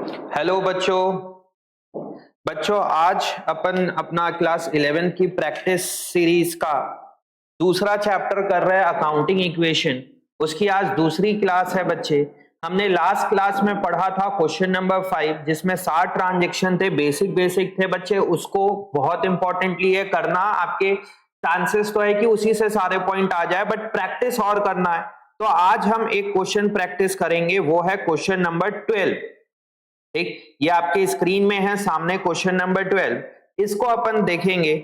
Hello बच्चों। आज अपन अपना क्लास 11 की प्रैक्टिस सीरीज का दूसरा चैप्टर कर रहे हैं, अकाउंटिंग इक्वेशन। उसकी आज दूसरी क्लास है बच्चे। हमने लास्ट क्लास में पढ़ा था क्वेश्चन नंबर 5, जिसमें 60 ट्रांजेक्शन थे, बेसिक थे बच्चे। उसको बहुत इंपॉर्टेंटली ये करना, आपके चांसेस तो है कि उसी से सारे पॉइंट आ जाए, बट प्रैक्टिस और करना है। तो आज हम एक क्वेश्चन प्रैक्टिस करेंगे, वो है क्वेश्चन नंबर 12। ठीक, ये आपके स्क्रीन में है सामने क्वेश्चन नंबर 12। इसको अपन देखेंगे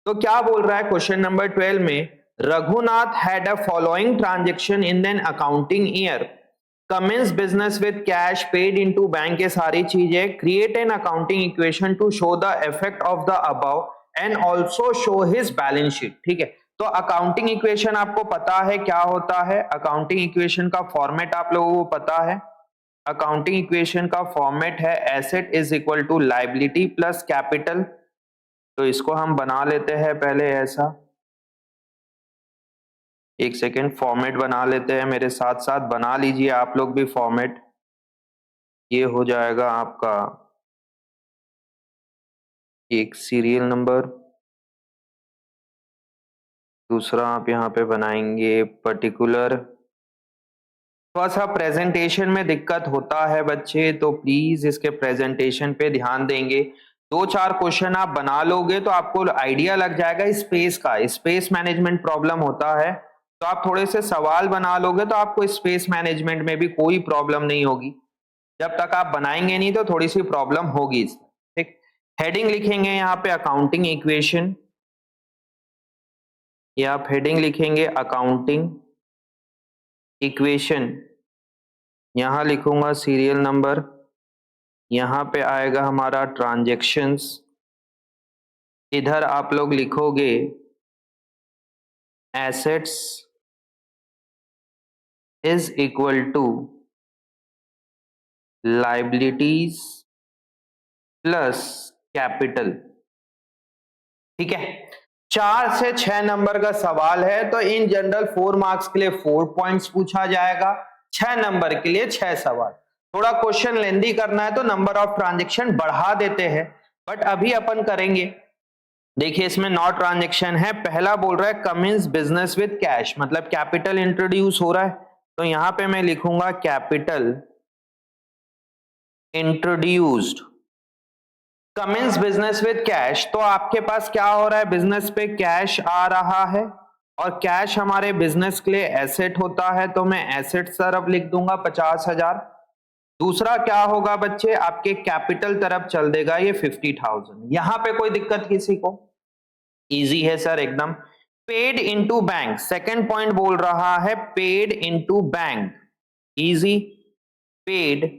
तो क्या बोल रहा है क्वेश्चन नंबर 12 में। Raghunath had a following transaction in an accounting year. Commence business with cash paid into bank, ये सारी चीजें। Create an accounting equation to show the effect of the above and also show his balance sheet. ठीक है, तो accounting equation आपको पता है क्या होता है। अकाउंटिंग इक्वेशन का फॉर्मेट आप लोगों को पता है। अकाउंटिंग इक्वेशन का फॉर्मेट है asset is equal to liability plus capital. तो इसको हम बना लेते हैं पहले ऐसा। एक सेकेंड, फॉर्मेट बना लेते हैं, मेरे साथ साथ बना लीजिए आप लोग भी फॉर्मेट। ये हो जाएगा आपका एक सीरियल नंबर, दूसरा आप यहाँ पे बनाएंगे पर्टिकुलर। थोड़ा सा प्रेजेंटेशन में दिक्कत होता है बच्चे, तो प्लीज इसके प्रेजेंटेशन पे ध्यान देंगे। 2-4 क्वेश्चन आप बना लोगे तो आपको आइडिया लग जाएगा स्पेस का। स्पेस मैनेजमेंट प्रॉब्लम होता है, तो आप थोड़े से सवाल बना लोगे तो आपको स्पेस मैनेजमेंट में भी कोई प्रॉब्लम नहीं होगी। जब तक आप बनाएंगे नहीं तो थोड़ी सी प्रॉब्लम होगी। ठीक, हेडिंग लिखेंगे यहाँ पे अकाउंटिंग इक्वेशन, या आप हेडिंग लिखेंगे अकाउंटिंग इक्वेशन। यहां लिखूंगा सीरियल नंबर, यहां पे आएगा हमारा ट्रांजैक्शंस। इधर आप लोग लिखोगे assets is equal to liabilities plus capital. ठीक है, 4 से 6 नंबर का सवाल है, तो इन जनरल 4 मार्क्स के लिए 4 पॉइंट्स पूछा जाएगा, 6 नंबर के लिए 6 सवाल। थोड़ा क्वेश्चन लेंदी करना है तो नंबर ऑफ ट्रांजेक्शन बढ़ा देते हैं, बट अभी अपन करेंगे। देखिए इसमें 9 ट्रांजेक्शन है। पहला बोल रहा है कमिंस बिजनेस विद कैश, मतलब कैपिटल इंट्रोड्यूस हो रहा है। तो यहां पे मैं लिखूंगा capital introduced Cummins business with cash. तो आपके पास क्या हो रहा है, बिजनेस पे कैश आ रहा है, और कैश हमारे बिजनेस के लिए एसेट होता है, तो मैं एसेट तरफ लिख दूंगा 50,000। दूसरा क्या होगा बच्चे, आपके कैपिटल तरफ चल देगा ये 50,000। यहां पे कोई दिक्कत किसी को? इजी है सर एकदम। Paid into bank, second point बोल रहा है paid into bank. Easy, paid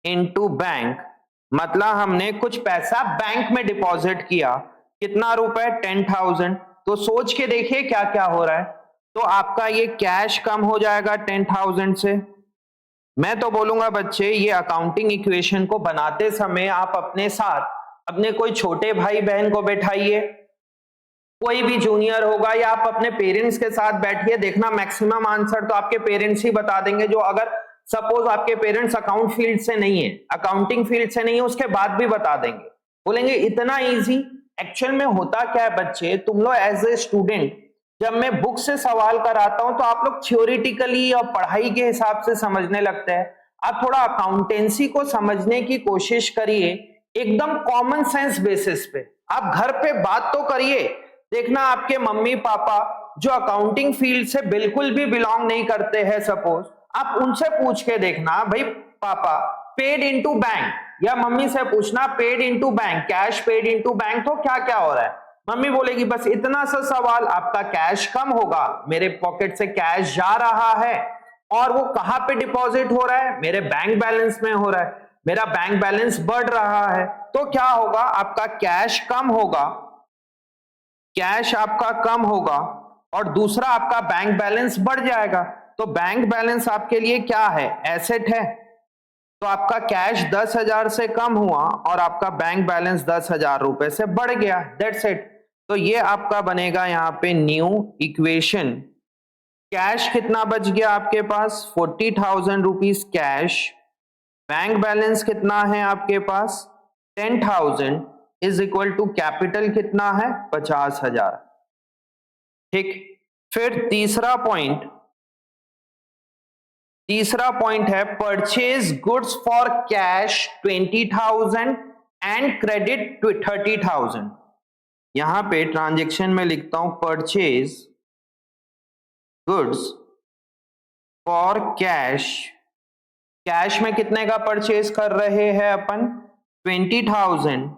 into bank मतलब हमने कुछ पैसा बैंक में डिपॉजिट किया। कितना रुपए? 10,000। तो सोच के देखिए क्या क्या हो रहा है। तो आपका ये कैश कम हो जाएगा 10,000 से। मैं तो बोलूंगा बच्चे, ये अकाउंटिंग इक्वेशन को बनाते समय आप अपने साथ अपने कोई छोटे भाई बहन को बैठाइए, कोई भी जूनियर होगा, या आप अपने पेरेंट्स के साथ बैठिए, देखना मैक्सिमम आंसर तो आपके पेरेंट्स ही बता देंगे। जो अगर सपोज आपके पेरेंट्स अकाउंट फील्ड से नहीं है, अकाउंटिंग फील्ड से नहीं है, उसके बाद भी बता देंगे, बोलेंगे इतना इजी। एक्चुअल में होता क्या है बच्चे, तुम लोग एज ए स्टूडेंट जब मैं बुक से सवाल कराता हूं तो आप लोग थ्योरेटिकली और पढ़ाई के हिसाब से समझने लगते हैं। आप थोड़ा अकाउंटेंसी को समझने की कोशिश करिए, एकदम कॉमन सेंस बेसिस पे। आप घर पे बात तो करिए, देखना आपके मम्मी पापा जो अकाउंटिंग फील्ड से बिल्कुल भी बिलोंग नहीं करते हैं, सपोज आप उनसे पूछ के देखना, भाई पापा पेड इनटू बैंक, या मम्मी से पूछना paid into bank, cash paid into bank, तो क्या क्या हो रहा है। मम्मी बोलेगी बस इतना सा सवाल, आपका कैश कम होगा, मेरे पॉकेट से कैश जा रहा है, और वो कहां पे डिपॉजिट हो रहा है, मेरे बैंक बैलेंस में हो रहा है, मेरा बैंक बैलेंस बढ़ रहा है। तो क्या होगा, आपका कैश कम होगा, कैश आपका कम होगा, और दूसरा आपका बैंक बैलेंस बढ़ जाएगा। तो बैंक बैलेंस आपके लिए क्या है, एसेट है। तो आपका कैश 10,000 से कम हुआ और आपका बैंक बैलेंस 10,000 रुपए से बढ़ गया, दैट्स इट। तो ये आपका बनेगा यहाँ पे न्यू इक्वेशन। कैश कितना बच गया आपके पास, 40,000 रुपीज कैश, बैंक बैलेंस कितना है आपके पास 10,000 इज इक्वल टू कैपिटल कितना है 50,000। ठीक, फिर तीसरा पॉइंट है purchase goods for cash 20,000 and credit 30,000। यहां पे ट्रांजैक्शन में लिखता हूं purchase goods for cash, cash में कितने का परचेज कर रहे हैं अपन 20,000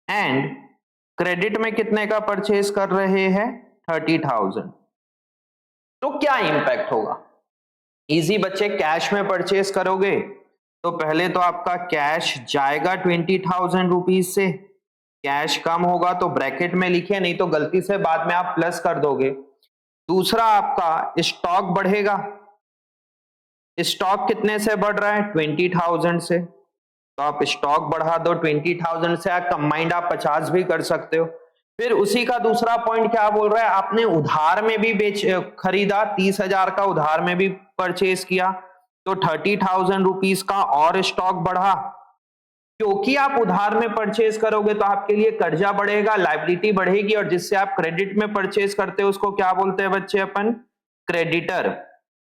एंड क्रेडिट में कितने का परचेज कर रहे हैं 30,000। तो क्या इंपैक्ट होगा? इजी बच्चे, कैश में परचेज करोगे तो पहले तो आपका कैश जाएगा 20,000 रुपीज से, कैश कम होगा तो ब्रैकेट में लिखिए, नहीं तो गलती से बाद में आप प्लस कर दोगे। दूसरा आपका स्टॉक बढ़ेगा, स्टॉक कितने से बढ़ रहा है 20,000 से, तो आप स्टॉक बढ़ा दो 20,000 से, कंबाइंड आप 50 भी कर सकते हो। फिर उसी का दूसरा पॉइंट क्या बोल रहा है, आपने उधार में भी खरीदा, 30,000 का उधार में भी परचेज किया, तो 30,000 रुपीज का और स्टॉक बढ़ा। क्योंकि आप उधार में परचेज करोगे तो आपके लिए कर्जा बढ़ेगा, लायबिलिटी बढ़ेगी, और जिससे आप क्रेडिट में परचेज करते हो उसको क्या बोलते हैं बच्चे अपन, क्रेडिटर।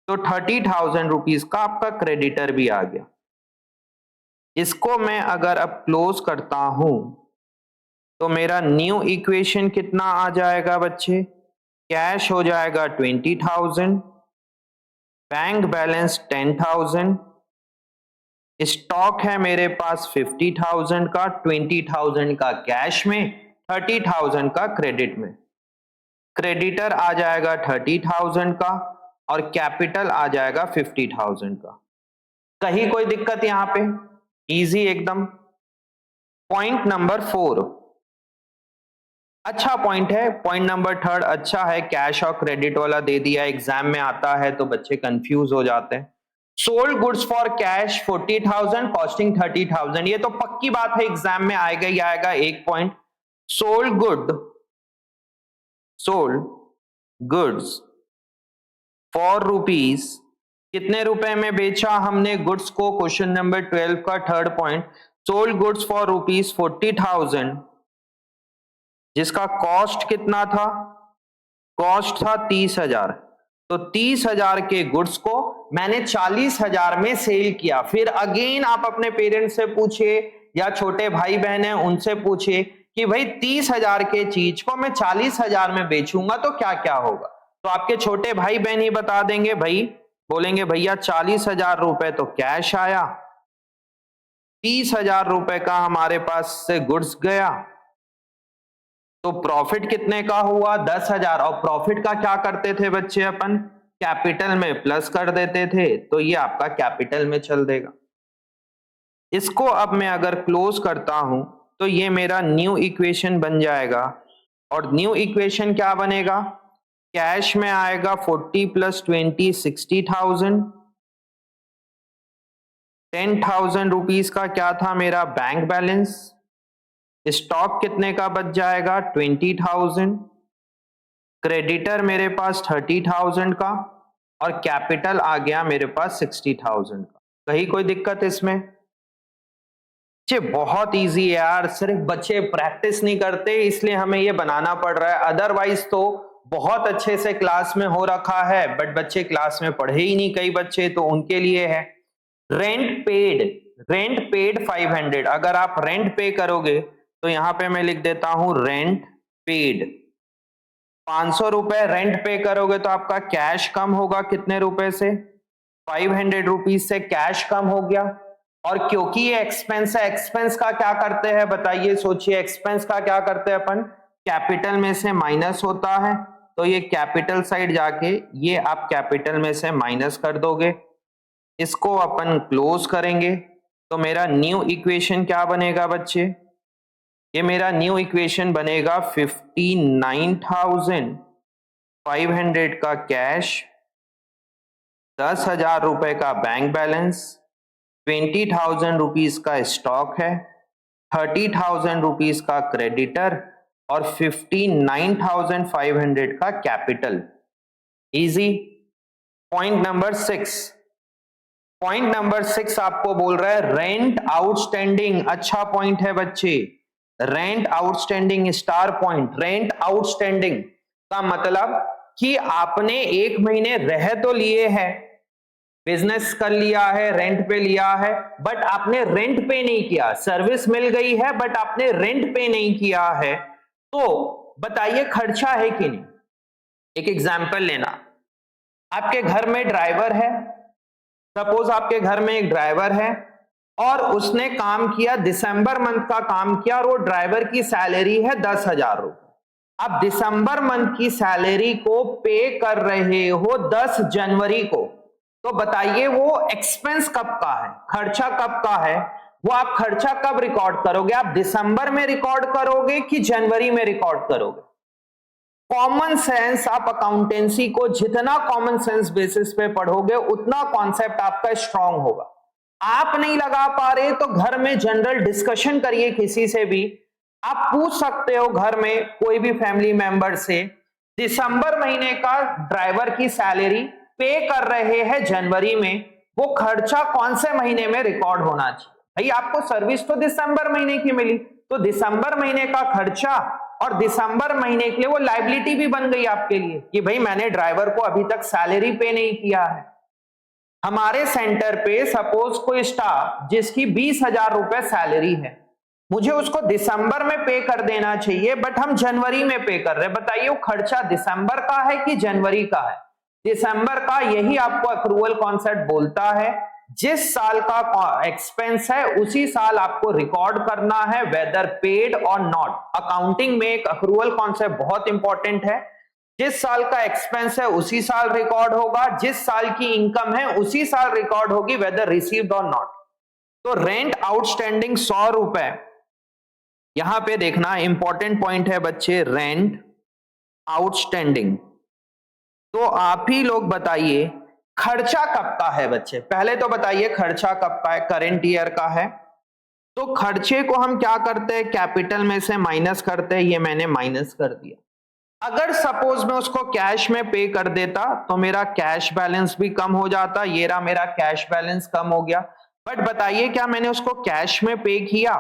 तो 30,000 रुपीज का आपका क्रेडिटर भी आ गया। इसको मैं अगर अब क्लोज करता हूं तो मेरा न्यू इक्वेशन कितना आ जाएगा बच्चे, कैश हो जाएगा 20,000, बैंक बैलेंस 10,000, स्टॉक है मेरे पास 50,000 का, 20,000 का कैश में, 30,000 का क्रेडिट में, क्रेडिटर आ जाएगा 30,000 का और कैपिटल आ जाएगा 50,000 का। कहीं कोई दिक्कत यहां पे? इजी एकदम। पॉइंट नंबर 4 अच्छा पॉइंट है, पॉइंट नंबर 3 अच्छा है, कैश और क्रेडिट वाला दे दिया, एग्जाम में आता है तो बच्चे कंफ्यूज हो जाते हैं। Sold goods for cash 40,000 costing 30,000, ये तो पक्की बात है एग्जाम में आएगा ही आएगा एक point. Sold goods for rupees, कितने रुपए में बेचा हमने गुड्स को, क्वेश्चन नंबर 12 का third point. Sold goods for rupees 40,000, जिसका कॉस्ट कितना था, कॉस्ट था 30,000, तो 30,000 के गुड्स को मैंने 40,000 में सेल किया। फिर अगेन आप अपने पेरेंट्स से पूछिए या छोटे भाई बहन हैं उनसे पूछिए कि भाई 30,000 के चीज को मैं 40,000 में बेचूंगा तो क्या क्या होगा, तो आपके छोटे भाई बहन ही बता देंगे, भाई बोलेंगे भैया 40,000 रुपए तो कैश आया, 30,000 रुपए का हमारे पास से गुड्स गया, तो प्रॉफिट कितने का हुआ 10,000, और प्रॉफिट का क्या करते थे बच्चे अपन, कैपिटल में प्लस कर देते थे, तो ये आपका कैपिटल में चल देगा। इसको अब मैं अगर क्लोज करता हूं तो ये मेरा न्यू इक्वेशन बन जाएगा, और न्यू इक्वेशन क्या बनेगा, कैश में आएगा 40 + 20 60,000, 10,000 रुपीज का क्या था मेरा बैंक बैलेंस, स्टॉक कितने का बच जाएगा 20,000, क्रेडिटर मेरे पास 30,000 का, और कैपिटल आ गया मेरे पास 60,000 का। कहीं कोई दिक्कत इसमें? बच्चे बहुत इजी है यार, सिर्फ बच्चे प्रैक्टिस नहीं करते इसलिए हमें ये बनाना पड़ रहा है, अदरवाइज तो बहुत अच्छे से क्लास में हो रखा है, बट बच्चे क्लास में पढ़े ही नहीं कई बच्चे, तो उनके लिए है। रेंट पेड 500, अगर आप रेंट पे करोगे तो यहां पे मैं लिख देता हूं रेंट पेड 500 रुपए रेंट पे करोगे तो आपका कैश कम होगा कितने रुपए से, 500 रुपीज से कैश कम हो गया। और क्योंकि ये एक्सपेंस है, एक्सपेंस का क्या करते हैं बताइए, सोचिए, एक्सपेंस का क्या करते हैं अपन, कैपिटल में से माइनस होता है, तो ये कैपिटल साइड जाके ये आप कैपिटल में से माइनस कर दोगे, इसको अपन क्लोज करेंगे तो मेरा न्यू इक्वेशन क्या बनेगा बच्चे, ये मेरा न्यू इक्वेशन बनेगा 59,500 का कैश, 10,000 रुपए का बैंक बैलेंस, 20,000 रुपीज का स्टॉक है, 30,000 रुपीज का क्रेडिटर और 59,500 का capital. Easy. Point number 6, point number 6 आपको बोल रहा है रेंट आउटस्टैंडिंग। अच्छा पॉइंट है बच्चे, rent outstanding star point. Rent outstanding का मतलब कि आपने एक महीने रह तो लिए हैं, बिजनेस कर लिया है, रेंट पे लिया है, बट आपने रेंट पे नहीं किया। सर्विस मिल गई है बट आपने रेंट पे नहीं किया है, तो बताइए खर्चा है कि नहीं। एक एग्जांपल लेना, आपके घर में ड्राइवर है, सपोज आपके घर में एक ड्राइवर है और उसने काम किया, दिसंबर मंथ का काम किया और वो ड्राइवर की सैलरी है 10,000 रुपए। आप दिसंबर मंथ की सैलरी को पे कर रहे हो 10 जनवरी को, तो बताइए वो एक्सपेंस कब का है, खर्चा कब का है, वो आप खर्चा कब रिकॉर्ड करोगे? आप दिसंबर में रिकॉर्ड करोगे कि जनवरी में रिकॉर्ड करोगे? कॉमन सेंस, आप अकाउंटेंसी को जितना कॉमन सेंस बेसिस पे पढ़ोगे उतना कॉन्सेप्ट आपका स्ट्रांग होगा। आप नहीं लगा पा रहे तो घर में जनरल डिस्कशन करिए किसी से भी। आप पूछ सकते हो घर में कोई भी फैमिली मेंबर से, दिसंबर महीने का ड्राइवर की सैलरी पे कर रहे हैं जनवरी में, वो खर्चा कौन से महीने में रिकॉर्ड होना चाहिए? भाई आपको सर्विस तो दिसंबर महीने की मिली, तो दिसंबर महीने का खर्चा और दिसंबर महीने के लिए वो लायबिलिटी भी बन गई आपके लिए कि भाई मैंने ड्राइवर को अभी तक सैलरी पे नहीं किया है। हमारे सेंटर पे सपोज कोई स्टाफ जिसकी 20,000 रुपए सैलरी है, मुझे उसको दिसंबर में पे कर देना चाहिए बट हम जनवरी में पे कर रहे हैं। बताइए वो खर्चा दिसंबर का है कि जनवरी का है? दिसंबर का। यही आपको अक्रूवल कॉन्सेप्ट बोलता है, जिस साल का एक्सपेंस है उसी साल आपको रिकॉर्ड करना है, वेदर पेड और नॉट। अकाउंटिंग में एक अक्रूवल कॉन्सेप्ट बहुत इंपॉर्टेंट है, जिस साल का एक्सपेंस है उसी साल रिकॉर्ड होगा, जिस साल की इनकम है उसी साल रिकॉर्ड होगी, वेदर रिसीव्ड और नॉट। तो रेंट आउटस्टैंडिंग 100 रुपए, यहां पे देखना इंपॉर्टेंट पॉइंट है बच्चे, रेंट आउटस्टैंडिंग। तो आप ही लोग बताइए खर्चा कब का है बच्चे? पहले तो बताइए खर्चा कब का है? करंट ईयर का है। तो खर्चे को हम क्या करते हैं, कैपिटल में से माइनस करते हैं। ये मैंने माइनस कर दिया। अगर सपोज मैं उसको कैश में पे कर देता तो मेरा कैश बैलेंस भी कम हो जाता। ये रहा मेरा कैश बैलेंस कम हो गया। बट बताइए क्या मैंने उसको कैश में पे किया?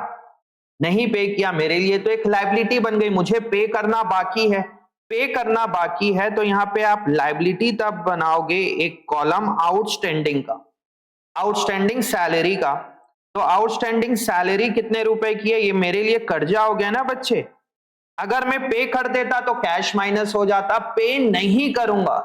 नहीं पे किया। मेरे लिए तो एक लायबिलिटी बन गई, मुझे पे करना बाकी है। पे करना बाकी है तो यहां पे आप लायबिलिटी तब बनाओगे एक कॉलम आउटस्टैंडिंग का, आउटस्टैंडिंग सैलरी का। तो आउटस्टैंडिंग सैलरी कितने रुपए की है? ये मेरे लिए कर्जा हो गया ना बच्चे। अगर मैं पे कर देता तो कैश माइनस हो जाता, पे नहीं करूंगा।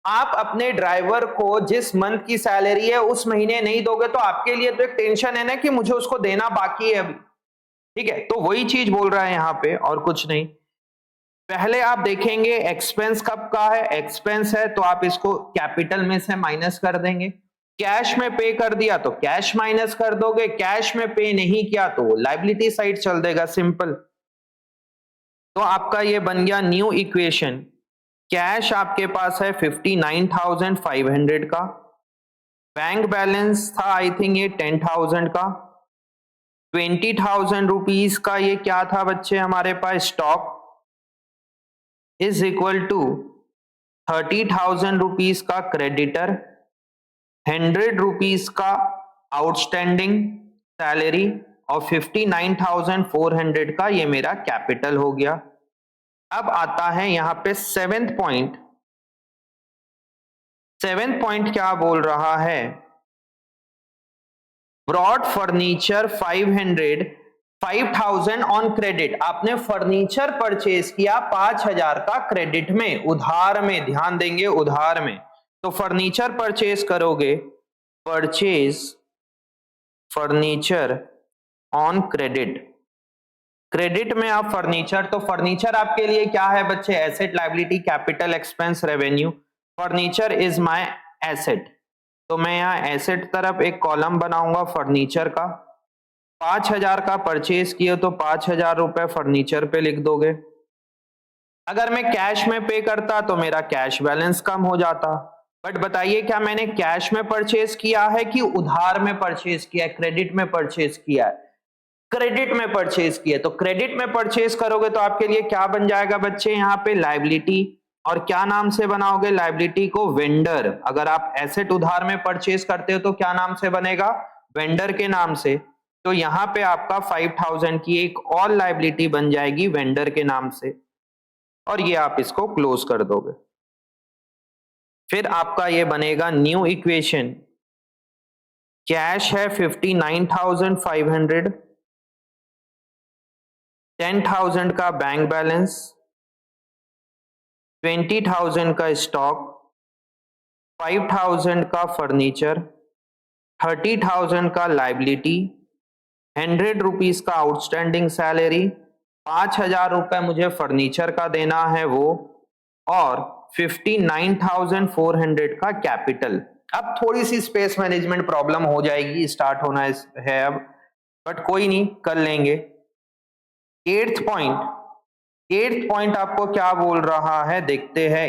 आप अपने ड्राइवर को जिस मंथ की सैलरी है उस महीने नहीं दोगे तो आपके लिए तो एक टेंशन है ना कि मुझे उसको देना बाकी है अभी। ठीक है, तो वही चीज बोल रहा है यहां पे और कुछ नहीं। पहले आप देखेंगे एक्सपेंस कब का है, एक्सपेंस है तो आप इसको कैपिटल में से माइनस कर देंगे। कैश में पे कर दिया तो कैश माइनस कर दोगे, कैश में पे नहीं किया तो लायबिलिटी साइड चल देगा, सिंपल। तो आपका ये बन गया न्यू इक्वेशन। कैश आपके पास है 59,500 का, बैंक बैलेंस था आई थिंक ये 10,000 का, 20,000 रुपीज का ये क्या था बच्चे हमारे पास stock, is equal to 30,000 rupees का क्रेडिटर, 100 रुपीज का आउटस्टैंडिंग सैलरी और 59,400 का ये मेरा कैपिटल हो गया। अब आता है यहां पे सेवेंथ पॉइंट। सेवेंथ पॉइंट क्या बोल रहा है? Bought furniture 5,000 on credit. आपने फर्नीचर परचेज किया 5,000 का क्रेडिट में, उधार में, ध्यान देंगे उधार में। तो फर्नीचर परचेज करोगे, purchase furniture on credit. Credit में आप फर्नीचर, तो फर्नीचर आपके लिए क्या है बच्चे? Asset, liability, capital, expense, revenue. Furniture is my asset, तो मैं यहाँ एसेट तरफ एक कॉलम बनाऊंगा फर्नीचर का। 5,000 का परचेज किए तो 5,000 रुपए फर्नीचर पे लिख दोगे। अगर मैं कैश में पे करता तो मेरा कैश बैलेंस कम हो जाता। बट बताइए क्या मैंने कैश में परचेज किया है कि उधार में परचेज किया है, क्रेडिट में परचेज किया है? क्रेडिट में परचेज किया। तो क्रेडिट में परचेज करोगे तो आपके लिए क्या बन जाएगा बच्चे? यहाँ पे लायबिलिटी और क्या नाम से बनाओगे लायबिलिटी को? वेंडर। अगर आप एसेट उधार में परचेज करते हो तो क्या नाम से बनेगा? वेंडर के नाम से। तो यहाँ पे आपका 5000 की एक और लायबिलिटी बन जाएगी वेंडर के नाम से, और ये आप इसको क्लोज कर दोगे। फिर आपका ये बनेगा न्यू इक्वेशन। कैश है 59,500, 10,000 का बैंक बैलेंस, 20,000 का स्टॉक, 5,000 का फर्नीचर, 30,000 का लाइबिलिटी, 100 रुपीज का आउटस्टैंडिंग सैलरी, 5,000 रुपए मुझे फर्नीचर का देना है वो, और 59,400 का कैपिटल। अब थोड़ी सी स्पेस मैनेजमेंट प्रॉब्लम हो जाएगी, स्टार्ट होना है अब, बट कोई नहीं, कर लेंगे। एट्थ पॉइंट आपको क्या बोल रहा है, देखते हैं।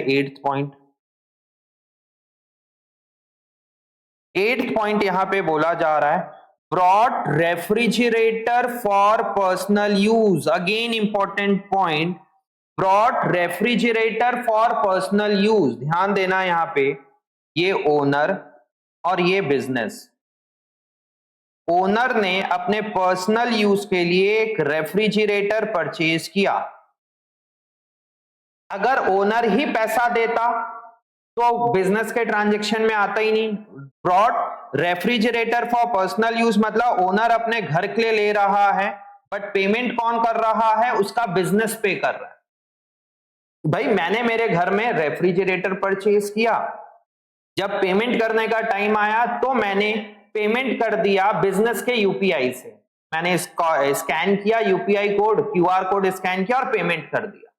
एट्थ पॉइंट यहां पे बोला जा रहा है brought refrigerator for personal use. Again important point, brought refrigerator for personal use. ध्यान देना यहां पे, ये ओनर और ये बिजनेस। ओनर ने अपने पर्सनल यूज के लिए एक रेफ्रिजरेटर परचेज किया। अगर ओनर ही पैसा देता तो बिजनेस के ट्रांजैक्शन में आता ही नहीं। Brought refrigerator for personal use मतलब ओनर अपने घर के लिए ले रहा है, बट पेमेंट कौन कर रहा है? उसका बिजनेस पे कर रहा है। भाई मैंने मेरे घर में रेफ्रिजरेटर परचेज किया, जब पेमेंट करने का टाइम आया तो मैंने पेमेंट कर दिया बिजनेस के यूपीआई से। मैंने स्कैन किया UPI code, QR code scan किया और पेमेंट कर दिया।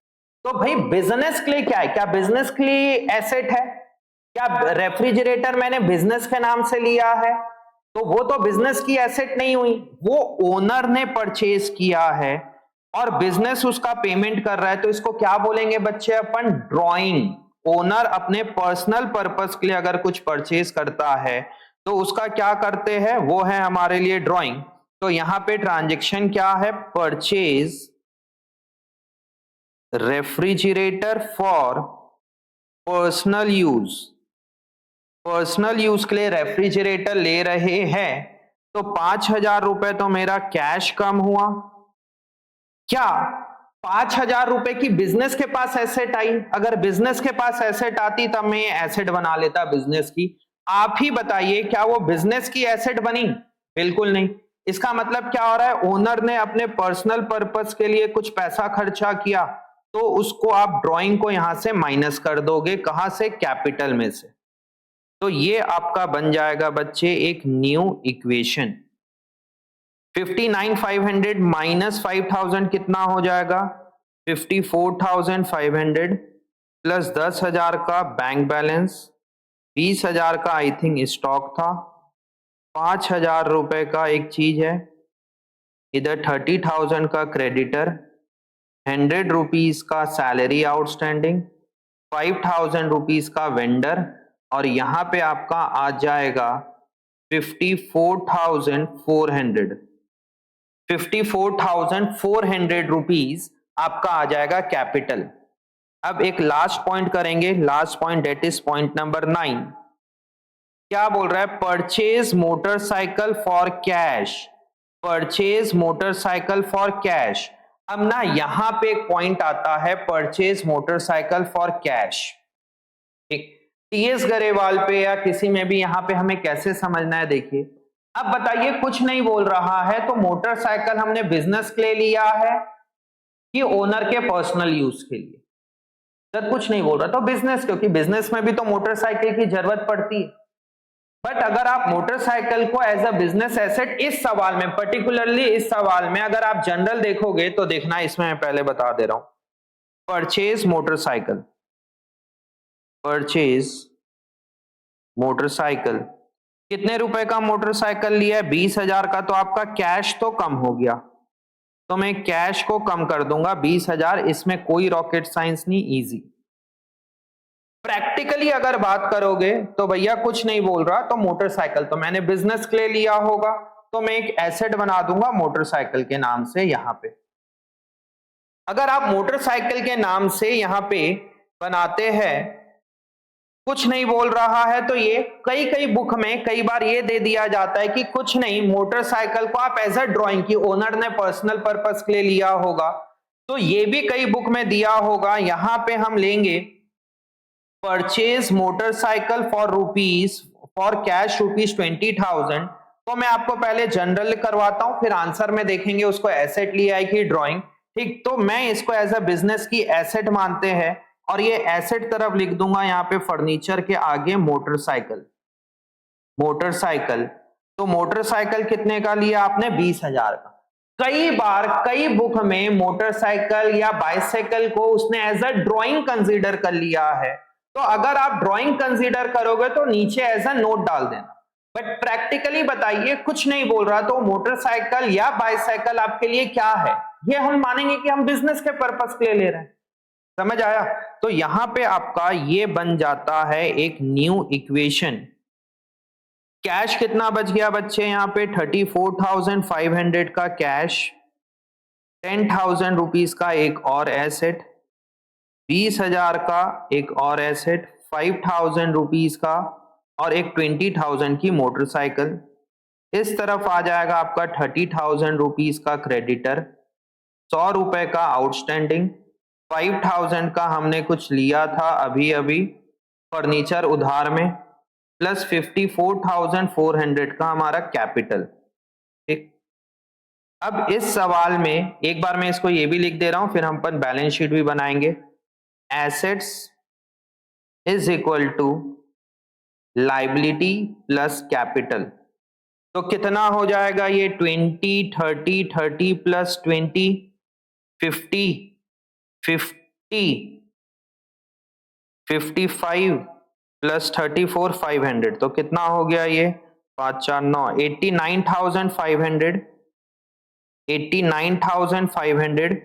तो भाई बिजनेस के लिए क्या है? क्या बिजनेस के लिए एसेट है? क्या रेफ्रिजरेटर मैंने बिजनेस के नाम से लिया है? तो वो तो बिजनेस की एसेट नहीं हुई, वो ओनर ने परचेज किया है और बिजनेस उसका पेमेंट कर रहा है। तो इसको क्या बोलेंगे बच्चे अपन? ड्रॉइंग। ओनर अपने पर्सनल पर्पस के लिए अगर कुछ परचेज करता है तो उसका क्या करते हैं? वो है हमारे लिए ड्रॉइंग। तो यहां पे ट्रांजैक्शन क्या है? Purchase refrigerator for personal use. Personal use के लिए रेफ्रिजरेटर ले रहे हैं, तो 5,000 रुपए तो मेरा कैश कम हुआ। क्या 5,000 रुपए की बिजनेस के पास एसेट आई? अगर बिजनेस के पास एसेट आती तब मैं एसेट बना लेता बिजनेस की। आप ही बताइए, क्या वो बिजनेस की एसेट बनी? बिल्कुल नहीं। इसका मतलब क्या हो रहा है? ओनर ने अपने पर्सनल पर्पस के लिए कुछ पैसा खर्चा किया, तो उसको आप ड्राइंग को यहां से माइनस कर दोगे। कहां से? कैपिटल में से। तो ये आपका बन जाएगा बच्चे एक न्यू इक्वेशन। 59,500 माइनस 5,000 कितना हो जाएगा? 54,500 प्लस 10,000 का बैंक बैलेंस, 20,000 का आई थिंक स्टॉक था, 5,000 रुपए का एक चीज है इधर, 30,000 का क्रेडिटर, 100 रुपीज का सैलरी आउटस्टैंडिंग, 5,000 रुपीज का वेंडर, और यहां पे आपका आ जाएगा 54,400। 54,400 रुपीज आपका आ जाएगा कैपिटल। अब एक लास्ट पॉइंट करेंगे, last point, date is point number 9। क्या बोल रहा है? Purchase motorcycle for cash. Purchase motorcycle for cash. अब ना यहां पे एक पॉइंट आता है, purchase motorcycle for cash. TS Grewal पे या किसी में भी यहां पे हमें कैसे समझना है? देखिए, अब बताइए, कुछ नहीं बोल रहा है तो मोटरसाइकिल हमने बिजनेस के लिए लिया है कि ओनर के पर्सनल यूज के लिए? जब कुछ नहीं बोल रहा तो बिजनेस, क्योंकि बिजनेस में भी तो मोटरसाइकिल की जरूरत पड़ती है। बट अगर आप मोटरसाइकिल को एज अ बिजनेस एसेट, इस सवाल में पर्टिकुलरली, इस सवाल में अगर आप जनरल देखोगे तो देखना, इसमें मैं पहले बता दे रहा हूं, परचेज मोटरसाइकिल, परचेज मोटरसाइकिल, कितने रुपए का मोटरसाइकिल लिया है? 20,000 का। तो आपका कैश तो कम हो गया, तो मैं कैश को कम कर दूंगा 20,000। इसमें कोई रॉकेट साइंस नहीं, इजी। प्रैक्टिकली अगर बात करोगे तो भैया कुछ नहीं बोल रहा, तो मोटरसाइकिल तो मैंने बिजनेस के लिए लिया होगा, तो मैं एक एसेट बना दूंगा मोटरसाइकिल के नाम से यहां पे। अगर आप मोटरसाइकिल के नाम से यहां पे बनाते हैं, कुछ नहीं बोल रहा है, तो ये कई कई बुक में कई बार ये दे दिया जाता है कि कुछ नहीं, मोटरसाइकिल को आप एज अ ड्राइंग की ओनर ने पर्सनल पर्पस के लिए लिया होगा, तो ये भी कई बुक में दिया होगा। यहां पे हम लेंगे purchase motorcycle for cash rupees 20,000। तो मैं आपको पहले जनरल करवाता हूं, फिर आंसर में देखेंगे उसको एसेट लिया है कि ड्राइंग। ठीक, तो मैं इसको एज अ बिजनेस की एसेट मानते हैं और ये एसेट तरफ लिख दूंगा यहाँ पे फर्नीचर के आगे मोटरसाइकिल। मोटरसाइकिल, तो मोटरसाइकिल कितने का लिया आपने? 20,000 का। कई बार कई बुक में मोटरसाइकिल या बाइसाइकिल को उसने एज अ ड्राइंग कंसीडर कर लिया है, तो अगर आप ड्राइंग कंसीडर करोगे तो नीचे एज अ नोट डाल देना। बट प्रैक्टिकली बताइए, कुछ नहीं बोल रहा, तो मोटरसाइकिल या बाइसाइकिल आपके लिए क्या है? ये हम मानेंगे कि हम बिजनेस के पर्पस के लिए ले रहे हैं। समझ आया? तो यहां पे आपका ये बन जाता है एक न्यू इक्वेशन। कैश कितना बच गया बच्चे? यहाँ पे 34,500 का कैश, 10,000 रुपीज का एक और एसेट, 20,000 का एक और एसेट, 5,000 रुपीज का और एक 20,000 की मोटरसाइकिल। इस तरफ आ जाएगा आपका 30,000 रुपीज का क्रेडिटर, 100 रुपए का आउटस्टैंडिंग, 5,000 का हमने कुछ लिया था अभी अभी फर्नीचर उधार में, प्लस 54,400 का हमारा कैपिटल। ठीक, अब इस सवाल में एक बार मैं इसको ये भी लिख दे रहा हूं, फिर हम अपन बैलेंस शीट भी बनाएंगे। Assets is equal to liability plus capital. तो कितना हो जाएगा ये? 20, 30, 30 प्लस 20, 50, 50, 55 प्लस 34, 500। तो कितना हो गया ये? 5 4 9, 89,500। 89,500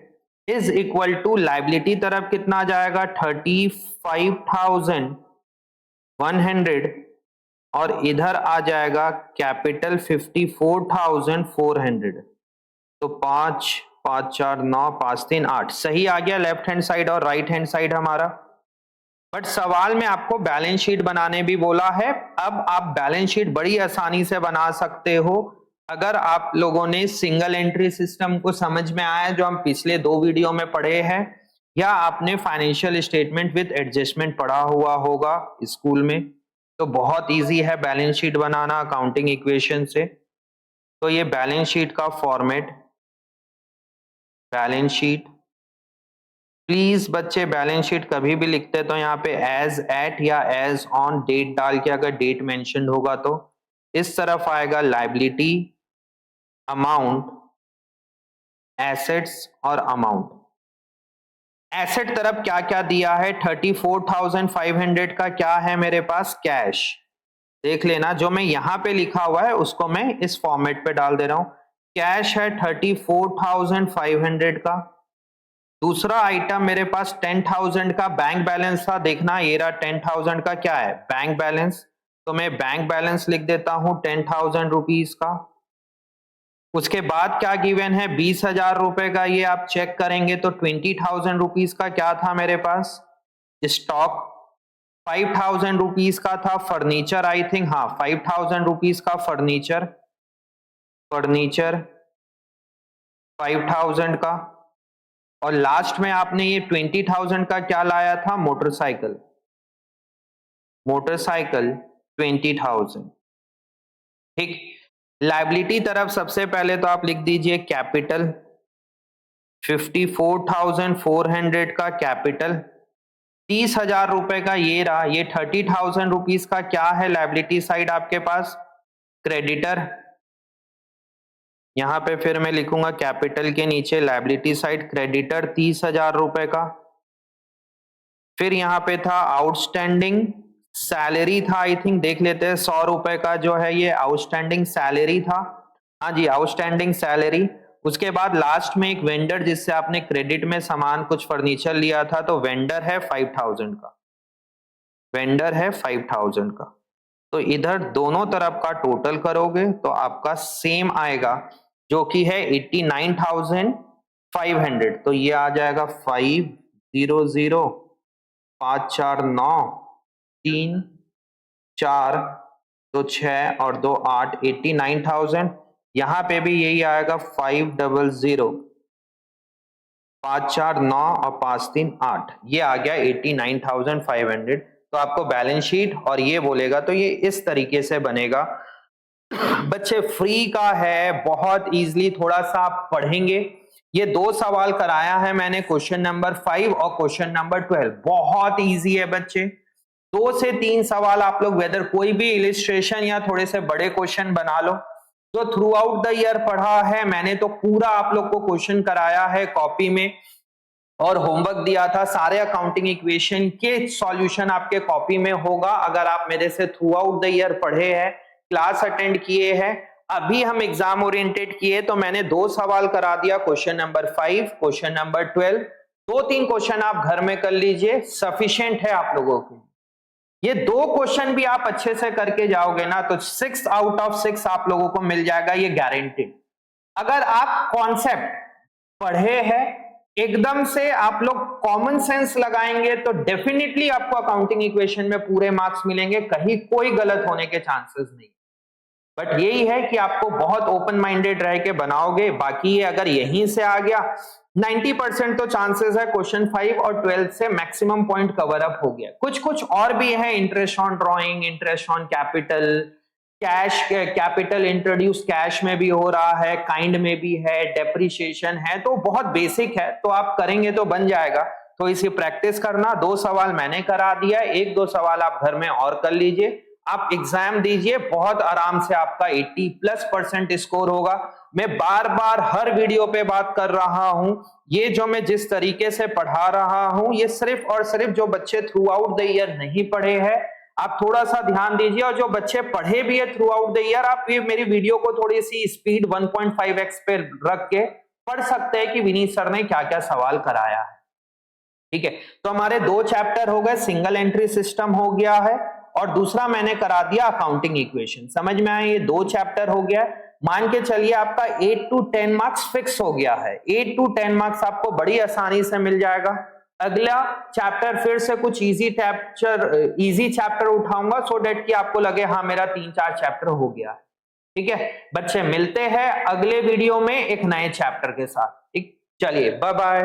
इज इक्वल टू लाइबिलिटी तरफ कितना जाएगा? 35,100 और इधर आ जाएगा कैपिटल 54,400। तो 5 5 4 9 5 3 8 सही आ गया लेफ्ट हैंड साइड और राइट हैंड साइड हमारा। बट सवाल में आपको बैलेंस शीट बनाने भी बोला है। अब आप बैलेंस शीट बड़ी आसानी से बना सकते हो अगर आप लोगों ने सिंगल एंट्री सिस्टम को समझ में आया, जो हम पिछले 2 वीडियो में पढ़े हैं, या आपने फाइनेंशियल स्टेटमेंट विद एडजस्टमेंट पढ़ा हुआ होगा स्कूल में। तो बहुत इजी है बैलेंस शीट बनाना अकाउंटिंग इक्वेशन से। तो ये बैलेंस शीट का फॉर्मेट, बैलेंस शीट, प्लीज बच्चे बैलेंस शीट कभी भी लिखते तो यहाँ पे एज एट या एज ऑन डेट डाल के, अगर डेट मेंशन होगा तो इस तरफ आएगा लाइबिलिटी, अमाउंट, एसेट्स और अमाउंट। एसेट तरफ क्या क्या दिया है? 34,500 का क्या है मेरे पास? कैश। देख लेना, जो मैं यहां पे लिखा हुआ है उसको मैं इस फॉर्मेट पे डाल दे रहा हूं। कैश है 34,500 का। दूसरा आइटम मेरे पास 10,000 का बैंक बैलेंस था। देखना ये रहा 10,000 का क्या है? Bank balance. तो मैं बैंक बैलेंस लिख देता हूं 10,000 रुपीज का। उसके बाद क्या गिवन है? 20,000 रुपए का। ये आप चेक करेंगे तो 20,000 रुपीज का क्या था मेरे पास? स्टॉक। 5,000 रुपीज का था फर्नीचर, आई थिंक, हाँ 5,000 रुपीज का फर्नीचर, फर्नीचर 5,000 का। और लास्ट में आपने ये 20,000 का क्या लाया था? Motorcycle, motorcycle 20,000। ठीक, लायबिलिटी तरफ सबसे पहले तो आप लिख दीजिए कैपिटल, 54,400 का कैपिटल। 30,000 रुपए का ये रहा। ये 30,000 रुपीज का क्या है लायबिलिटी साइड आपके पास? क्रेडिटर। यहां पे फिर मैं लिखूंगा कैपिटल के नीचे लायबिलिटी साइड क्रेडिटर 30,000 रुपए का। फिर यहाँ पे था आउटस्टैंडिंग सैलरी था, आई थिंक, देख लेते हैं 100 रुपए का जो है ये आउटस्टैंडिंग सैलरी था। हाँ जी, आउटस्टैंडिंग सैलरी। उसके बाद लास्ट में एक वेंडर जिससे आपने क्रेडिट में सामान कुछ फर्नीचर लिया था, तो वेंडर है 5,000 का, वेंडर है 5,000 का। तो इधर दोनों तरफ का टोटल करोगे तो आपका सेम आएगा, जो कि है 89,500। तो ये आ जाएगा 500 5 4 9, 3 4 2 6 और 2 8, 89,000। यहाँ पे भी यही आएगा 500, 5 4 9 और 5 3 8, ये आ गया 89,500। तो आपको बैलेंस शीट और ये बोलेगा तो ये इस तरीके से बनेगा। बच्चे फ्री का है, बहुत इजीली थोड़ा सा आप पढ़ेंगे। ये 2 सवाल कराया है मैंने, क्वेश्चन नंबर 5 और क्वेश्चन नंबर 12, बहुत इजी है बच्चे। 2 से 3 सवाल आप लोग वेदर कोई भी इलिस्ट्रेशन या थोड़े से बड़े क्वेश्चन बना लो। तो थ्रू आउट द ईयर पढ़ा है मैंने, तो पूरा आप लोग को क्वेश्चन कराया है कॉपी में और होमवर्क दिया था। सारे अकाउंटिंग इक्वेशन के सॉल्यूशन आपके कॉपी में होगा अगर आप मेरे से थ्रू आउट द ईयर पढ़े हैं, क्लास अटेंड किए हैं। अभी हम एग्जाम ओरिएंटेड किए तो मैंने 2 सवाल करा दिया, question number 5, question number 12। 2-3 question आप घर में कर लीजिए, सफिशिएंट है आप लोगों के। ये 2 क्वेश्चन भी आप अच्छे से करके जाओगे ना तो 6 आउट ऑफ 6 आप लोगों को मिल जाएगा, ये गारंटेड। अगर आप कॉन्सेप्ट पढ़े हैं, एकदम से आप लोग कॉमन सेंस लगाएंगे तो डेफिनेटली आपको अकाउंटिंग इक्वेशन में पूरे मार्क्स मिलेंगे, कहीं कोई गलत होने के चांसेस नहीं। बट यही है कि आपको बहुत ओपन माइंडेड रह के बनाओगे। बाकी ये अगर यहीं से आ गया 90% तो चांसेस है क्वेश्चन 5 और 12 से मैक्सिमम पॉइंट कवर अप हो गया। कुछ कुछ और भी है, interest on drawing, interest on capital, cash, capital introduce cash में भी हो रहा है, काइंड में भी है, डेप्रिसिएशन है, तो बहुत बेसिक है, तो आप करेंगे तो बन जाएगा। तो इसे प्रैक्टिस करना। 2 सवाल मैंने करा दिया, 1-2 सवाल आप घर में और कर लीजिए, आप एग्जाम दीजिए, बहुत आराम से आपका 80+% स्कोर होगा। मैं बार बार हर वीडियो पे बात कर रहा हूं, ये जो मैं जिस तरीके से पढ़ा रहा हूं, ये सिर्फ और सिर्फ जो बच्चे थ्रू आउट द ईयर नहीं पढ़े हैं, आप थोड़ा सा ध्यान दीजिए, और जो बच्चे पढ़े भी है थ्रू आउट द ईयर, आप ये मेरी वीडियो को थोड़ी सी स्पीड 1.5x पे रख के पढ़ सकते हैं कि विनीत सर ने क्या क्या सवाल कराया है। ठीक है, तो हमारे 2 चैप्टर हो गए, सिंगल एंट्री सिस्टम हो गया है और दूसरा मैंने करा दिया अकाउंटिंग इक्वेशन। समझ में आया, ये 2 चैप्टर हो गया। मान के चलिए आपका 8 to 10 मार्क्स फिक्स हो गया है, 8 to 10 मार्क्स आपको बड़ी आसानी से मिल जाएगा। अगला चैप्टर फिर से कुछ इजी चैप्टर उठाऊंगा, सो डेट कि आपको लगे हाँ मेरा 3-4 चैप्टर हो गया। ठीक है बच्चे, मिलते हैं अगले वीडियो में एक नए चैप्टर के साथ। ठीक, चलिए बाय बाय।